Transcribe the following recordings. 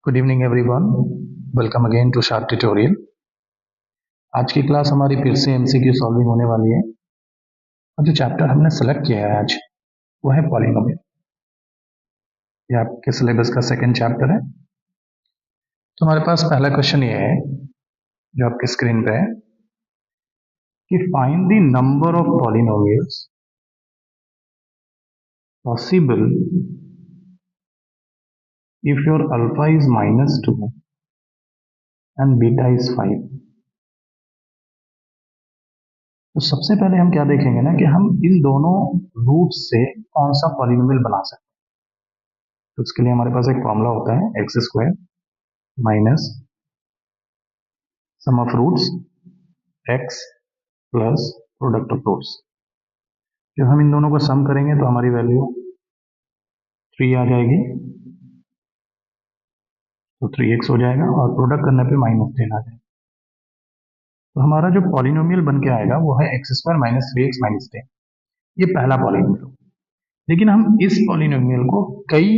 Good evening everyone, welcome again to Sharp Tutorial. आज की class हमारी फिर से एमसीक्यू सॉल्विंग होने वाली है और जो चैप्टर हमने सेलेक्ट किया है आज वो है पॉलिनोमियल। ये आपके सिलेबस का सेकंड चैप्टर है। तो हमारे पास पहला क्वेश्चन ये है जो आपके स्क्रीन पे है कि find the number of polynomials possible if your alpha is -2 and beta is 5। तो सबसे पहले हम क्या देखेंगे ना कि हम इन दोनों रूट से कौन सा पॉलिनोमियल बना सकते हैं। तो इसके लिए हमारे पास एक फॉर्मूला होता है x² minus sum of roots x plus product of roots. जब हम इन दोनों को सम करेंगे तो हमारी वैल्यू 3 आ जाएगी, तो 3x हो जाएगा और प्रोडक्ट करने पे -10 आ जाएगा। तो हमारा जो पॉलिनोमियल बन के आएगा वो है x² माइनस 3x माइनस 10। ये पहला पॉलिनोमियल होगा। लेकिन हम इस पॉलिनोमियल को कई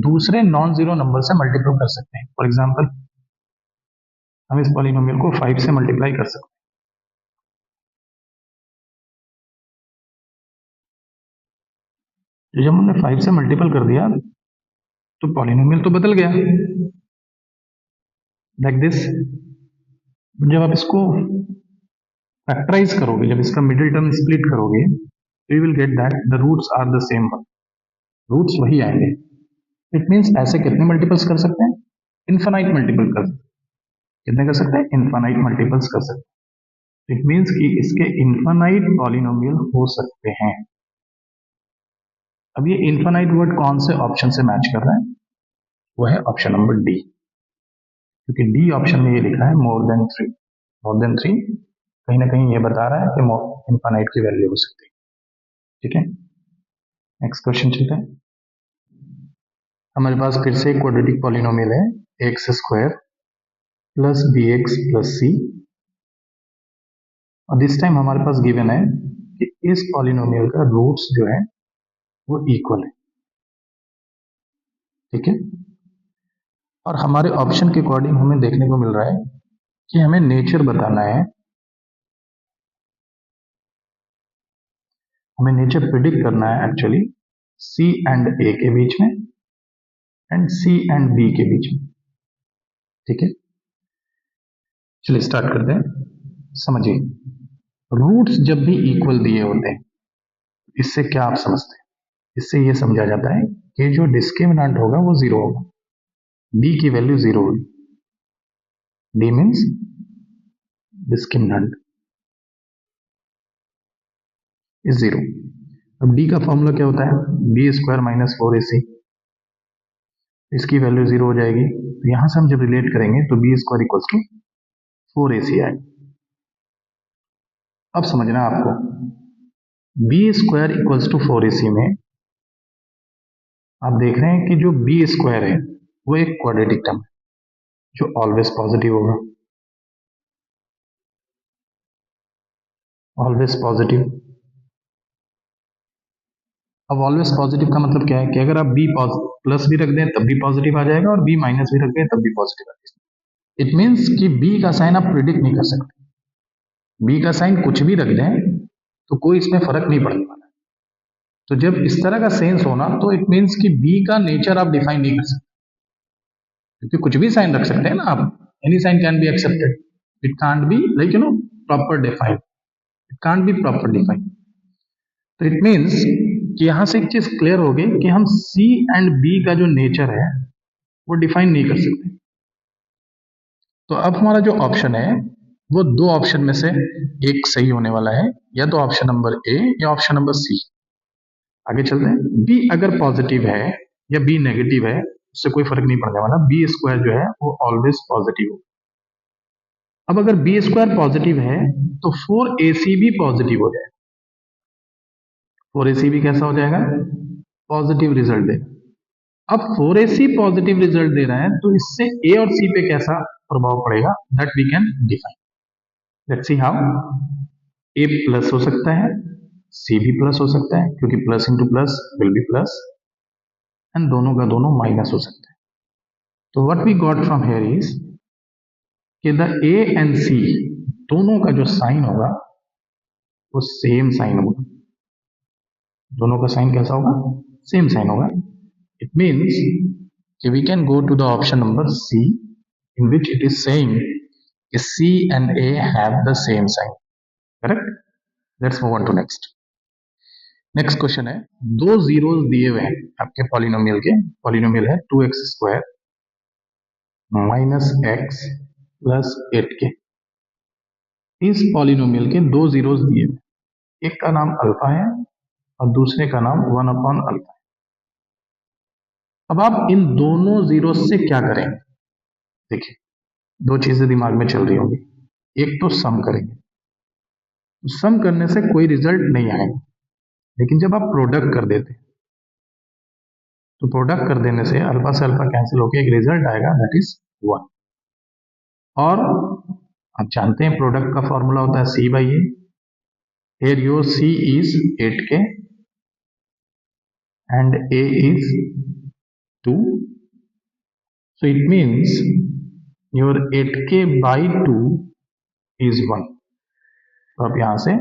दूसरे नॉन जीरो नंबर से मल्टीप्लाई कर सकते हैं। फॉर एग्जाम्पल हम इस पॉलिनोमियल को 5 से मल्टीप्लाई कर सकते हैं। तो जब हमने 5 से मल्टीपल कर दिया तो पॉलिनोमियल तो बदल गया लाइक दिस। जब आप इसको फैक्टराइज करोगे, जब इसका मिडिल टर्म स्प्लिट करोगे, तो you will get that the roots are the same one, roots वही आएंगे। इट मीन्स ऐसे कितने मल्टीपल्स कर सकते हैं? इन्फानाइट मल्टीपल कर सकते हैं। कितने कर सकते हैं? इन्फानाइट मल्टीपल्स कर सकते हैं। इट मीन्स कि इसके इन्फानाइट पॉलिनोमियल हो सकते हैं। अब ये इन्फानाइट वर्ड कौन से ऑप्शन से मैच कर रहा है? वो है ऑप्शन नंबर डी, क्योंकि डी ऑप्शन में ये लिखा है मोर देन 3। मोर देन 3 कहीं ना कहीं ये बता रहा है कि इन्फानाइट की वैल्यू हो सकती है। ठीक है, नेक्स्ट क्वेश्चन चलता है। हमारे पास फिर से क्वाड्रेटिक पॉलिनोमियल है x² plus bx plus c, और दिस टाइम हमारे पास गिवन है कि इस पॉलिनोमियल का रूट्स जो है वो इक्वल है। ठीक है, और हमारे ऑप्शन के अकॉर्डिंग हमें देखने को मिल रहा है कि हमें नेचर बताना है, हमें नेचर प्रिडिक्ट करना है एक्चुअली C एंड A के बीच में एंड C एंड B के बीच में। ठीक है, चलिए स्टार्ट करते हैं। समझिए, रूट्स जब भी इक्वल दिए होते हैं, इससे क्या आप समझते हैं? इससे ये समझा जाता है कि जो डिस्क्रिमिनेंट होगा वो 0 होगा, B की वैल्यू 0 होगी। D means discriminant is 0। अब D का फॉर्मूला क्या होता है? b² minus 4ac। इसकी वैल्यू 0 हो जाएगी, तो यहां से हम जब रिलेट करेंगे तो b² इक्वल्स टू 4ac आए। अब समझना आपको, b² इक्वल्स टू 4ac में आप देख रहे हैं कि जो b² है वो एक क्वाड्रेटिक टर्म है जो ऑलवेज पॉजिटिव होगा, ऑलवेज पॉजिटिव। अब ऑलवेज पॉजिटिव का मतलब क्या है कि अगर आप b प्लस भी रख दें तब भी पॉजिटिव आ जाएगा और b माइनस भी रख दें तब भी पॉजिटिव आ जाएगा। इट मीन्स कि b का साइन आप प्रिडिक्ट नहीं कर सकते। b का साइन कुछ भी रख दें तो कोई इसमें फर्क नहीं पड़ने वाला है। तो जब इस तरह का सेंस होना, तो इट मीन्स कि b का नेचर आप डिफाइन नहीं कर सकते, क्योंकि कुछ भी साइन रख सकते हैं ना आप। Any sign can be accepted, it can't be like proper defined, it can't be proper defined. तो इट मीन्स कि यहां से एक चीज क्लियर होगी कि हम C एंड B का जो नेचर है वो डिफाइन नहीं कर सकते। तो अब हमारा जो ऑप्शन है वो दो ऑप्शन में से एक सही होने वाला है, या तो ऑप्शन नंबर A या ऑप्शन नंबर C। आगे चलते हैं। B अगर पॉजिटिव है या B नेगेटिव है, उससे कोई फर्क नहीं पड़ने वाला। b² जो है वो ऑलवेज पॉजिटिव हो। अब अगर b² पॉजिटिव है तो 4ac भी पॉजिटिव हो जाएगा। 4ac भी कैसा हो जाएगा? पॉजिटिव रिजल्ट देगा। अब 4ac पॉजिटिव रिजल्ट दे रहा है तो इससे a और c पे कैसा प्रभाव पड़ेगा, that we can define. Let's see how. a plus हो सकता है, c भी प्लस हो सकता है, क्योंकि plus into plus will be plus, and दोनों का दोनों माइनस हो सकता है। तो what we got from here is कि द ए एंड सी दोनों का जो साइन होगा वो सेम साइन होगा। दोनों का साइन कैसा होगा? सेम साइन होगा। इट मीन्स कि we can go to the option number C, in which it is saying C and A have the same sign. Correct? Let's move on to next. Next question है, दो zeros दिए हुए हैं आपके polynomial के। Polynomial है 2x² minus x plus 8k। इस polynomial के दो जीरोस दिए हुए, एक का नाम अल्फा है और दूसरे का नाम 1/अल्फा। अब आप इन दोनों जीरो से क्या करेंगे? देखिए, दो चीजें दिमाग में चल रही होंगी। एक तो सम करेंगे, सम करने से कोई रिजल्ट नहीं आएगा, लेकिन जब आप प्रोडक्ट कर देते तो प्रोडक्ट कर देने से अल्फा से अल्फा कैंसिल होकर एक रिजल्ट आएगा, दैट इज 1। और आप जानते हैं प्रोडक्ट का फॉर्मूला होता है C by A. Here your C is 8k and A is 2, so it means your 8k by 2 is 1। तो आप यहां से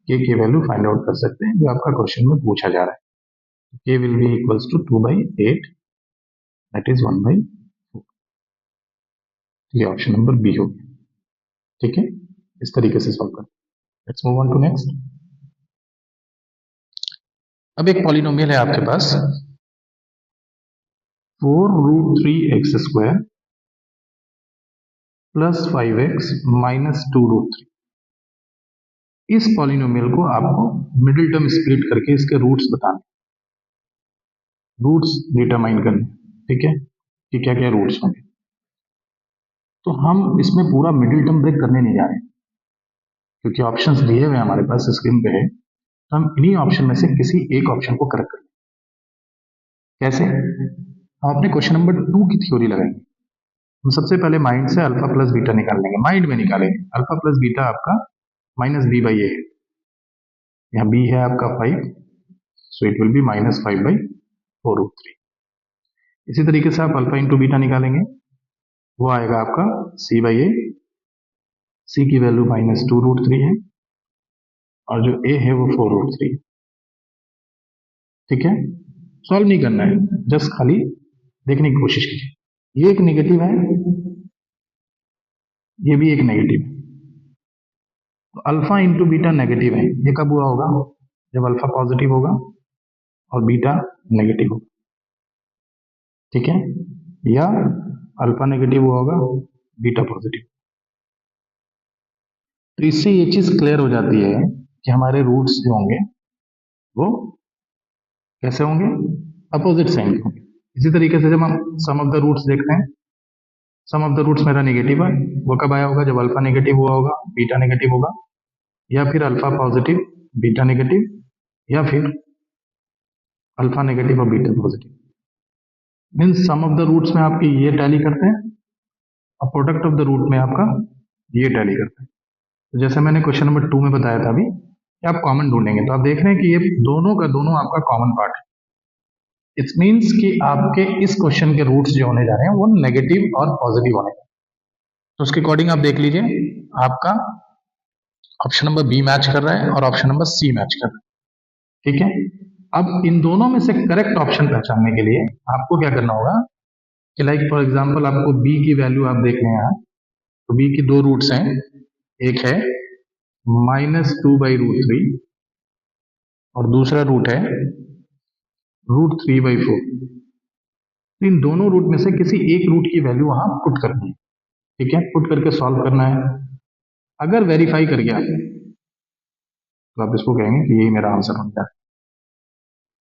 k की वैल्यू फाइंड आउट कर सकते हैं, जो आपका क्वेश्चन में पूछा जा रहा है। k will be equals to 2/8, that is 1/4। ये ऑप्शन नंबर बी हो गया। ठीक है, इस तरीके से सॉल्व कर। Let's move on to next. अब एक पॉलिनोमियल है आपके पास 4√3x² प्लस 5x माइनस 2√3। इस पॉलिनोमियल को आपको मिडिल टर्म स्प्लिट करके इसके रूट्स बताने, रूट्स डिटरमाइन करने। ठीक है, कि क्या क्या रूट्स होंगे। तो हम इसमें पूरा मिडिल टर्म ब्रेक करने नहीं जा रहे, क्योंकि ऑप्शंस दिए हुए हमारे पास स्क्रीन पे है। तो हम इन्हीं ऑप्शन में से किसी एक ऑप्शन को करेक्ट करें। कैसे? हम अपने क्वेश्चन नंबर 2 की थ्योरी लगाएंगे। हम सबसे पहले माइंड से अल्फा प्लस बीटा निकाल लेंगे। माइंड में निकालेंगे अल्फा प्लस बीटा आपका माइनस बी बाई ए है, यहाँ बी है आपका 5, so it will be minus 5/4√3। इसी तरीके से आप अल्फा इंटू बीटा निकालेंगे, वो आएगा आपका सी बाई ए। सी की वैल्यू माइनस 2√3 है और जो ए है वो 4√3 है। ठीक है, सॉल्व नहीं करना है, जस्ट खाली देखने की कोशिश कीजिए। ये एक नेगेटिव है, ये भी एक नेगेटिव है, तो अल्फा इंटू बीटा नेगेटिव है। ये कब हुआ होगा? जब अल्फा पॉजिटिव होगा और बीटा नेगेटिव होगा। ठीक है, या अल्फा नेगेटिव हुआ होगा, बीटा पॉजिटिव। तो इससे ये चीज क्लियर हो जाती है कि हमारे रूट्स जो होंगे वो कैसे होंगे? अपोजिट साइन के होंगे। इसी तरीके से जब हम सम ऑफ द रूट्स देखते हैं, सम ऑफ द रूट्स मेरा नेगेटिव है, वो कब आया होगा? जब अल्फा नेगेटिव हुआ होगा, बीटा नेगेटिव होगा, या फिर अल्फा पॉजिटिव बीटा नेगेटिव, या फिर अल्फा नेगेटिव और beta positive. Means sum of the roots में आपके ये टैली करते हैं और प्रोडक्ट ऑफ द रूट में आपका ये टैली करते हैं। तो जैसे मैंने क्वेश्चन नंबर 2 में बताया था अभी कि आप कॉमन ढूंढेंगे, तो आप देख रहे हैं कि ये दोनों का दोनों आपका कॉमन पार्ट है। इट्स मीन्स कि आपके इस क्वेश्चन के रूट्स जो होने जा रहे हैं वो नेगेटिव और पॉजिटिव होने जा रहे हैं। तो उसके अकॉर्डिंग आप देख लीजिए, आपका ऑप्शन नंबर बी मैच कर रहा है और ऑप्शन नंबर सी मैच कर रहा है। ठीक है, अब इन दोनों में से करेक्ट ऑप्शन पहचानने के लिए आपको क्या करना होगा कि लाइक फॉर एग्जांपल आपको बी की वैल्यू आप देख लें यहाँ, तो बी की दो रूट्स हैं, एक है -2/√3 और दूसरा रूट है √3/4। तो इन दोनों रूट में से किसी एक रूट की वैल्यू वहां पुट करनी है। ठीक है, पुट करके सॉल्व करना है। अगर वेरीफाई कर गया तो आप इसको कहेंगे कि यही मेरा आंसर बन गया।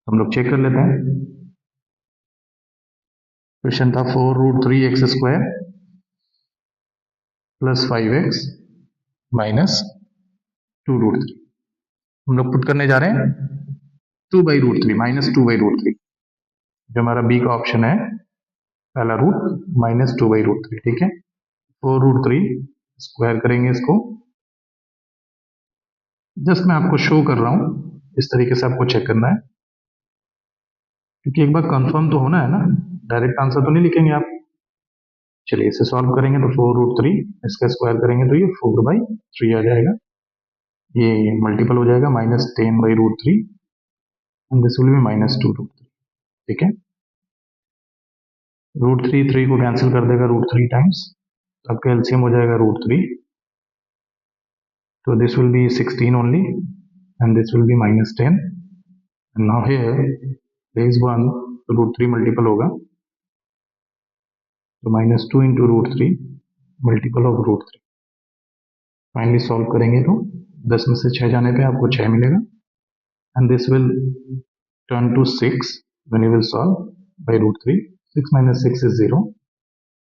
हम लोग चेक कर लेते हैं। क्वेश्चन था 4√3x² प्लस 5x माइनस 2√3। हम लोग पुट करने जा रहे हैं 2/√3 -2/√3, जो हमारा बी का ऑप्शन है, पहला रूट -2/√3। ठीक है, 4√3 स्क्वायर करेंगे इसको। जस्ट मैं आपको शो कर रहा हूं, इस तरीके से आपको चेक करना है, क्योंकि एक बार कंफर्म तो होना है ना, डायरेक्ट आंसर तो नहीं लिखेंगे आप। चलिए इसे सॉल्व करेंगे तो 4√3, इसका स्क्वायर करेंगे तो ये 4/3 आ जाएगा, ये मल्टीपल हो जाएगा -10/√3 एंड दिस विल बी -2√3। ठीक है, √3 3 को कैंसिल कर देगा √3 टाइम्स, आपका एलसीएम हो जाएगा √3, तो this will be 16 only and this will be -10 and now here there is 1, तो √3 मल्टीपल होगा, तो -2 into √3 multiple of √3। Finally solve करेंगे तो 10 में से 6 जाने पे आपको 6 मिलेगा and this will turn to 6 when you will solve by √3। 6 minus 6 is 0,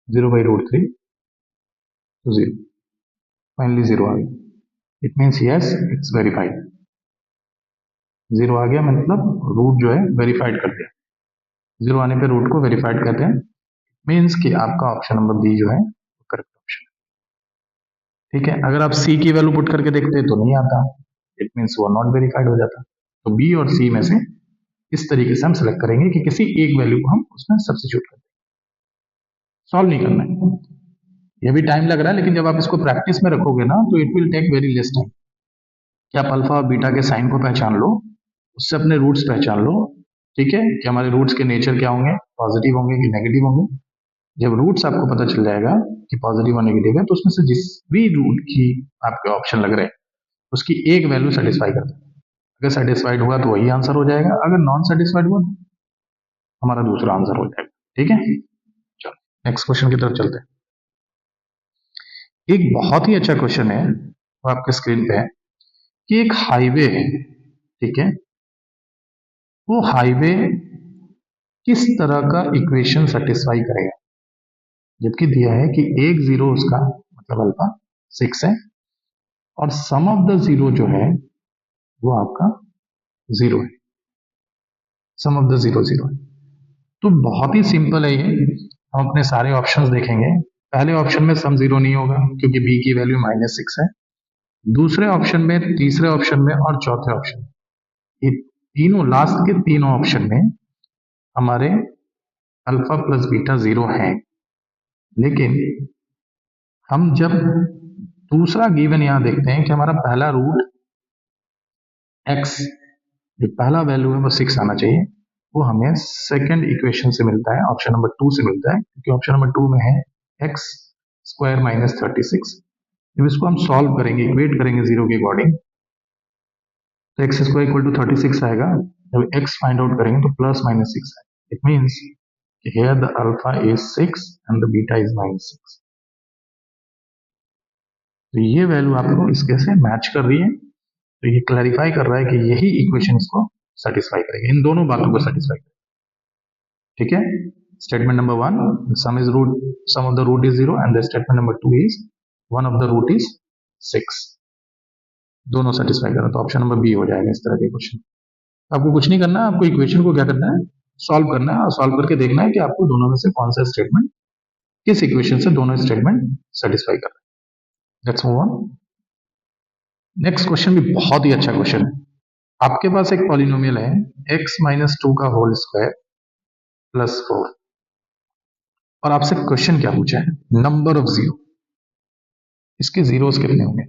0/√3, तो 0, फाइनली 0 आ गया। It means yes it's verified. 0 आ गया मतलब रूट जो है वेरीफाइड कर दिया, 0 आने पे रूट को वेरीफाइड कहते हैं, मीन्स कि आपका ऑप्शन नंबर बी जो है करेक्ट ऑप्शन है। ठीक है, अगर आप सी की वैल्यू पुट करके देखते तो नहीं आता, इट मीन्स वो नॉट वेरीफाइड हो जाता। तो बी और सी में से इस तरीके से हम सेलेक्ट करेंगे कि किसी एक वैल्यू को हम उसमें सब्स्टिट्यूट कर दें। सॉल्व नहीं करना है, ये भी टाइम लग रहा है, लेकिन जब आप इसको प्रैक्टिस में रखोगे ना तो it will take very less time कि आप अल्फा और बीटा के साइन को पहचान लो, उससे अपने रूट्स पहचान लो। ठीक है, कि हमारे रूट्स के नेचर क्या होंगे, पॉजिटिव होंगे कि नेगेटिव होंगे। जब रूट्स आपको पता चल जाएगा कि पॉजिटिव और नेगेटिव है, तो उसमें से जिस भी रूट की आपके ऑप्शन लग रहे हैं उसकी एक वैल्यू सेटिस्फाई कर दें। अगर सेटिस्फाइड हुआ तो वही आंसर हो जाएगा, अगर नॉन सेटिस्फाइड हुआ तो हमारा दूसरा आंसर हो जाएगा। ठीक है, चलो नेक्स्ट क्वेश्चन की तरफ चलते हैं। एक बहुत ही अच्छा क्वेश्चन है, वो आपके स्क्रीन पे है कि एक हाईवे है, ठीक है, वो हाईवे किस तरह का इक्वेशन सेटिस्फाई करेगा, जबकि दिया है कि एक जीरो उसका मतलब अल्फा 6 है और सम ऑफ द जीरो जो है वो आपका 0 है, सम ऑफ द जीरो 0 है। तो बहुत ही सिंपल है ये, हम अपने सारे ऑप्शंस देखेंगे। पहले ऑप्शन में सम 0 नहीं होगा क्योंकि बी की वैल्यू -6 है, दूसरे ऑप्शन में, तीसरे ऑप्शन में और चौथे ऑप्शन में, ये तीनों लास्ट के तीनों ऑप्शन में हमारे अल्फा प्लस बीटा 0 है। लेकिन हम जब दूसरा गिवन यहां देखते हैं कि हमारा पहला रूट x, जो पहला वैल्यू है वो 6 आना चाहिए, वो हमें सेकंड इक्वेशन से मिलता है, ऑप्शन नंबर 2 से मिलता है, क्योंकि ऑप्शन नंबर 2 में है x² - 36। जब इसको हम सॉल्व करेंगे, इक्वेट करेंगे 0 के अकॉर्डिंग, तो x² = 36 आएगा। जब x फाइंड आउट करेंगे तो +-6 आएगा। It means here the alpha is 6 and the beta is -6। तो ये वैल्यू आपको इसके से मैच कर रही है, तो ये क्लैरिफाई कर रहा है कि यही इक्वेशन इसको सेटिस्फाई करेगी, इन दोनों बातों को सेटिस्फाई करेगी। ठीक है, statement number 1, sum of the root is 0 and the statement number 2 is one of the root is 6, दोनों सेटिस्फाई कर रहा है, तो ऑप्शन नंबर बी हो जाएगा इस तरह के क्वेश्चन। आपको कुछ नहीं करना है, आपको इक्वेशन को क्या करना है, सॉल्व करना है, और सॉल्व करके देखना है कि आपको दोनों में से कौन सा स्टेटमेंट, किस इक्वेशन से दोनों स्टेटमेंट सेटिस्फाई कर रहे हैं। Let's move on. Next question भी बहुत ही अच्छा क्वेश्चन है। आपके पास एक पॉलिनोमियल है x - 2 का होल स्क्वायर +4, और आपसे क्वेश्चन क्या पूछा है, नंबर ऑफ जीरो, इसके जीरोस कितने होंगे।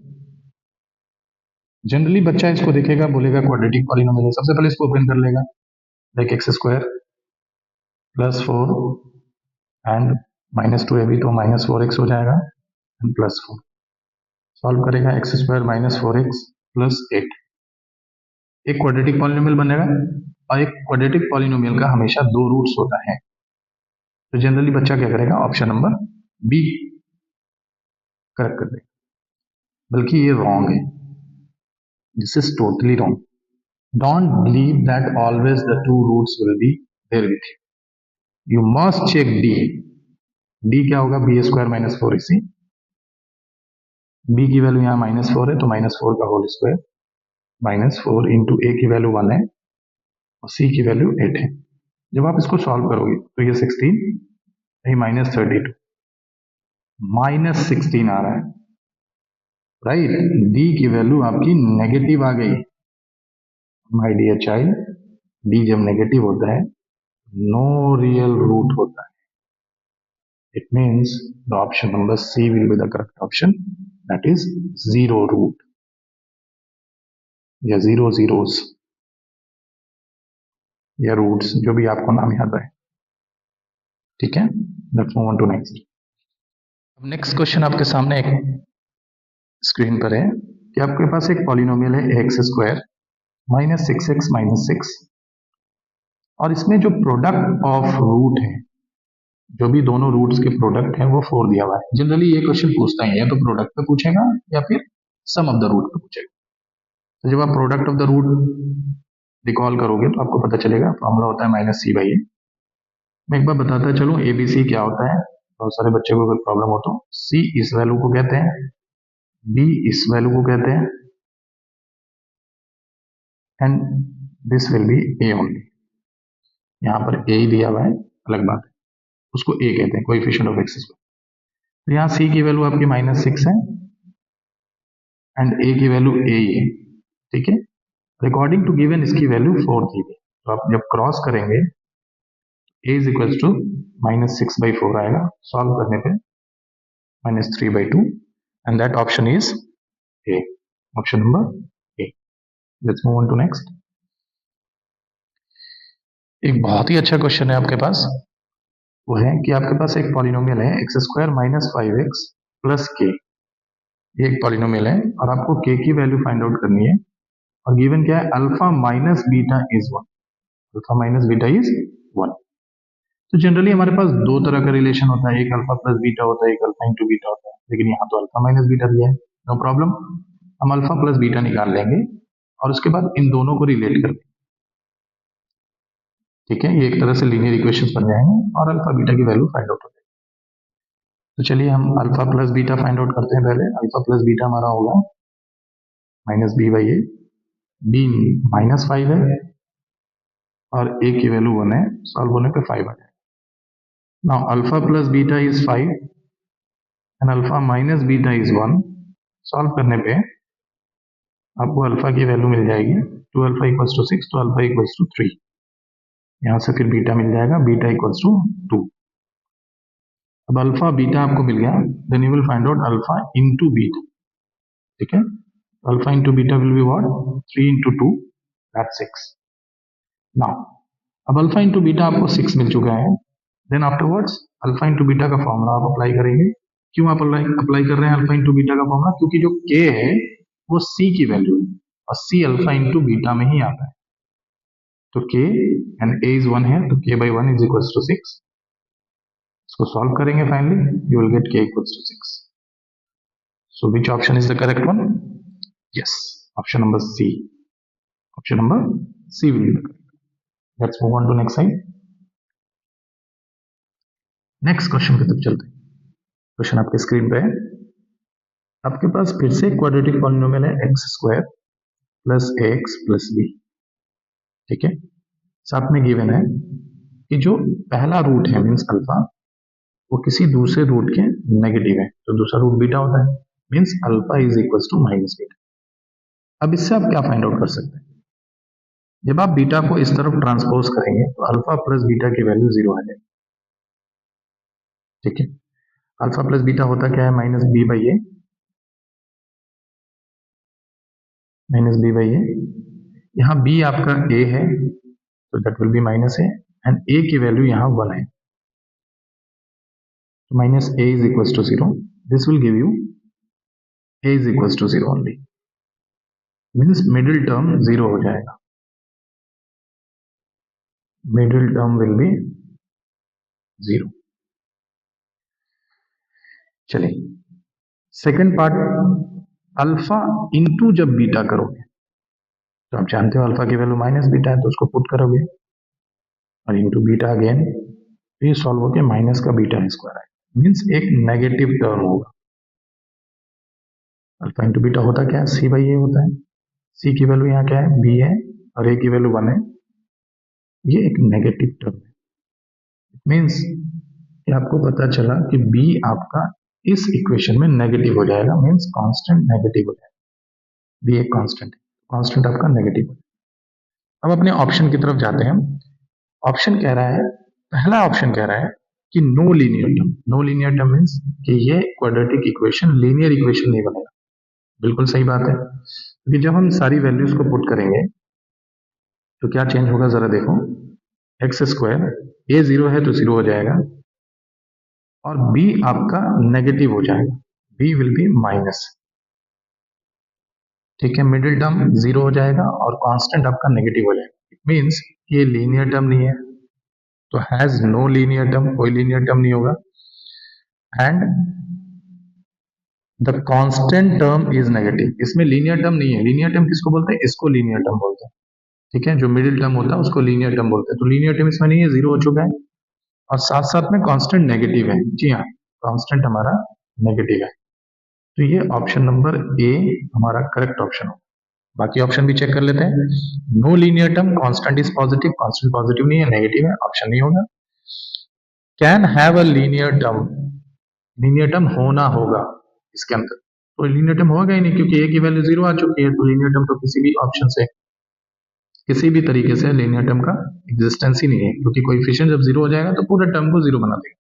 जनरली बच्चा इसको देखेगा, बोलेगा क्वाड्रेटिक पॉलिनोमियल है, सबसे पहले इसको ओपन कर लेगा, लाइक x² +4 एंड -2 है भी तो -4x हो जाएगा एंड +4, सॉल्व करेगा x² - 4x + 8, एक क्वाड्रेटिक पॉलिनोमियल बनेगा। और एक क्वाड्रेटिक पॉलिनोमियल का हमेशा 2 रूट्स होता है, तो जनरली बच्चा क्या करेगा, ऑप्शन नंबर बी करेक्ट कर देगा, बल्कि ये रॉन्ग है, this is totally wrong. Don't believe that always the 2 roots will be there with you, you must check D. D क्या होगा, b² - 4ac, b की वैल्यू यहाँ -4 है तो -4 का होल स्क्वायर, -4 इंटू a की वैल्यू 1 है और c की वैल्यू 8 है। जब आप इसको सॉल्व करोगे तो ये 16, ये -32, -16 आ रहा है, राइट। डी की वैल्यू आपकी नेगेटिव आ गई, माय डियर चाइल्ड, डी जब नेगेटिव होता है नो रियल रूट होता है, It means the option number C will be the correct option. That is zero root या zero zeros या रूट्स, जो भी आपको नाम याद आए. ठीक है, let's move on to next. अब नेक्स्ट क्वेश्चन आपके सामने एक स्क्रीन पर है कि आपके पास एक पॉलिनोमियल है x square minus six x minus six, और इसमें जो प्रोडक्ट ऑफ रूट है, जो भी दोनों रूट्स के प्रोडक्ट है वो 4 दिया हुआ है. जनरली ये क्वेश्चन पूछता है या तो प्रोडक्ट पे पूछेगा या फिर सम ऑफ द रूट पे पूछेगा. तो जब आप product of the root recall करोगे तो आपको पता चलेगा फॉर्मूला होता है माइनस सी बाई ए. मैं एक बार बताता चलूं ए बी सी क्या होता है. बहुत सारे बच्चे को अगर प्रॉब्लम हो तो सी इस वैल्यू को कहते हैं, बी इस वैल्यू को कहते हैं, and this will B A only. यहाँ पर ए ही दिया हुआ है, अलग बात है, उसको ए कहते हैं, कोएफिशिएंट ऑफ एक्स स्क्वायर. तो यहाँ सी की वैल्यू आपकी माइनस सिक्स है एंड ए की वैल्यू ए ही है. ठीक है, अकॉर्डिंग टू गिवन इसकी वैल्यू 4 दी गई. तो आप जब क्रॉस करेंगे A is equal to minus six by four आएगा, सॉल्व करने पे minus three by two, and that option is A, option number A. Let's move on to next. एक बहुत ही अच्छा क्वेश्चन है आपके पास, वो है कि आपके पास एक पॉलिनोमियल है x square minus five x plus के. ये एक पॉलिनोमियल है और आपको के की वैल्यू फाइंड आउट करनी है, और गिवन क्या है, alpha minus beta is one. Alpha minus beta is one. तो जनरली हमारे पास दो तरह का रिलेशन होता है, एक अल्फा प्लस बीटा होता है, एक अल्फा इंटू बीटा होता है, लेकिन यहाँ तो अल्फा माइनस बीटा दिया है. नो प्रॉब्लम, हम अल्फा प्लस बीटा निकाल लेंगे और उसके बाद इन दोनों को रिलेट कर देंगे. ठीक है, ये एक तरह से लीनियर इक्वेशन बन जाएंगे और अल्फा बीटा की वैल्यू फाइंड आउट हो जाएगी. तो चलिए हम alpha plus beta find out करते हैं. पहले अल्फा प्लस बीटा हमारा होगा minus B by A. B minus five है और ए की वैल्यू वन है, सॉल्व होने पे फाइव आ जाएगा. Now alpha plus beta is five and alpha minus beta is one. Solve करने पे आपको अल्फा की वैल्यू मिल जाएगी, two alpha equals to six, two alpha equals to three. यहां से फिर बीटा मिल जाएगा, बीटा इक्वल्स टू टू. अब अल्फा बीटा आपको मिल गया, then you will find out alpha into beta. ठीक है, alpha into beta will be what, three into to that's six. Now अब अल्फा इंटू बीटा आपको सिक्स मिल चुका है. Then afterwards alpha into beta का फॉर्मूला आप अप्लाई करेंगे. क्यों आप अप्लाई कर रहे हैं अल्फा इंटू बीटा का फॉर्मूला? क्योंकि जो के है वो सी की वैल्यू है और सी अल्फा इंटू बीटा में ही आता है. तो के एंड ए इज वन है, तो K by one is equals to six. इसको सॉल्व करेंगे, finally you will get K equals to six. So which option is the correct one? Yes, option number C. Option number C will be the correct. Let's move on to next side. Next question की तरफ चलते हैं. Question आपके screen पे है. आपके पास फिर से क्वाड्रेटिक पॉलिनोमियल है x square plus x plus b. ठीक है, साथ में गिवन है कि जो पहला रूट है मीन्स अल्फा, वो किसी दूसरे रूट के नेगेटिव है, तो दूसरा रूट बीटा होता है, means alpha is equals to minus beta. अब इससे आप क्या फाइंड आउट कर सकते हैं? जब आप बीटा को इस तरफ ट्रांसपोज करेंगे तो अल्फा प्लस बीटा की वैल्यू जीरो आ जाएगी. ठीक है, अल्फा प्लस बीटा होता क्या है, minus B by A, minus B by A. यहाँ बी आपका ए है तो that will be minus A, and A की वैल्यू यहाँ वन है, तो minus A is equals to zero. This will give you A is equals to zero only, means middle term zero हो जाएगा. Middle term will be zero. चलिए second part, alpha into जब beta करोगे तो आप जानते हो अल्फा की वैल्यू माइनस बीटा है, तो उसको पुट करोगे और इंटू बीटा अगेन, ये सॉल्व होके माइनस का बीटा स्क्वायर आएगा, मीन्स एक नेगेटिव टर्म होगा. अल्फा इंटू बीटा होता क्या है, सी बाई ए होता है. सी की वैल्यू यहाँ क्या है, बी है, और ए की वैल्यू वन है. ये एक नेगेटिव टर्म है. इट मीन्स कि आपको पता चला कि बी आपका इस इक्वेशन में नेगेटिव हो जाएगा, मीन्स कांस्टेंट नेगेटिव हो जाएगा. बी एक कांस्टेंट है, कांस्टेंट आपका नेगेटिव हो जाएगा. अब अपने ऑप्शन की तरफ जाते हैं. ऑप्शन कह रहा है, पहला ऑप्शन कह रहा है कि no linear term, no linear term means कि ये क्वाड्रेटिक इक्वेशन लीनियर इक्वेशन नहीं बनेगा। बिल्कुल सही बात है, क्योंकि जब हम सारी वैल्यूज को पुट करेंगे तो क्या चेंज होगा जरा देखो, एक्स स्क्वायर, ए जीरो है तो जीरो हो जाएगा और बी आपका नेगेटिव हो जाएगा, बी विल बी माइनस, ठीक है। मिडिल टर्म जीरो हो जाएगा और कांस्टेंट आपका नेगेटिव हो जाएगा। इट मींस ये लीनियर टर्म नहीं है, तो हैज नो लीनियर टर्म, कोई लीनियर टर्म नहीं होगा। And the constant term is negative, इसमें लीनियर टर्म नहीं है। लीनियर टर्म किसको बोलते हैं, इसको लीनियर टर्म बोलते हैं, ठीक है। जो मिडिल टर्म होता है उसको लीनियर टर्म बोलते हैं। तो लीनियर टर्म इसमें नहीं है, जीरो हो चुका है और साथ साथ में कांस्टेंट नेगेटिव है। जी हाँ, कांस्टेंट हमारा नेगेटिव है, तो ये ऑप्शन नंबर ए हमारा करेक्ट ऑप्शन होगा। बाकी ऑप्शन भी चेक कर लेते हैं। No linear term, constant is positive, constant positive नहीं है, नेगेटिव है, ऑप्शन नहीं होगा। Can have a linear term, linear term होना होगा इसके अंदर, तो लीनियर टर्म होगा ही नहीं क्योंकि ए की वैल्यू जीरो आ चुकी है, तो लीनियर टर्म तो किसी भी ऑप्शन से, किसी भी तरीके से लीनियर टर्म का एग्जिस्टेंस ही नहीं है, क्योंकि कोएफिशिएंट जब जीरो हो जाएगा तो पूरे टर्म को जीरो बना देगा।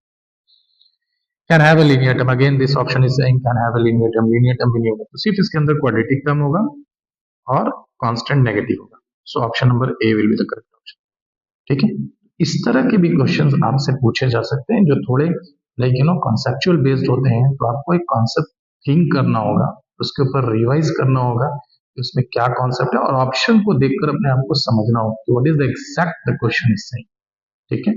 Can have a linear term, again this option is saying can have a linear term, linear term भी नहीं होगा, तो सिर्फ इसके अंदर क्वाड्रेटिक टर्म होगा और कांस्टेंट नेगेटिव होगा। So option number A will be the correct option, ठीक है। इस तरह के भी क्वेश्चंस आपसे पूछे जा सकते हैं जो थोड़े लाइक कॉन्सेप्चुअल बेस्ड होते हैं, तो आपको एक कॉन्सेप्ट थिंक करना होगा, उसके ऊपर रिवाइज करना होगा कि उसमें क्या कॉन्सेप्ट है, और ऑप्शन को देखकर अपने आप को समझना होगा कि what is the exact the question is saying, ठीक है।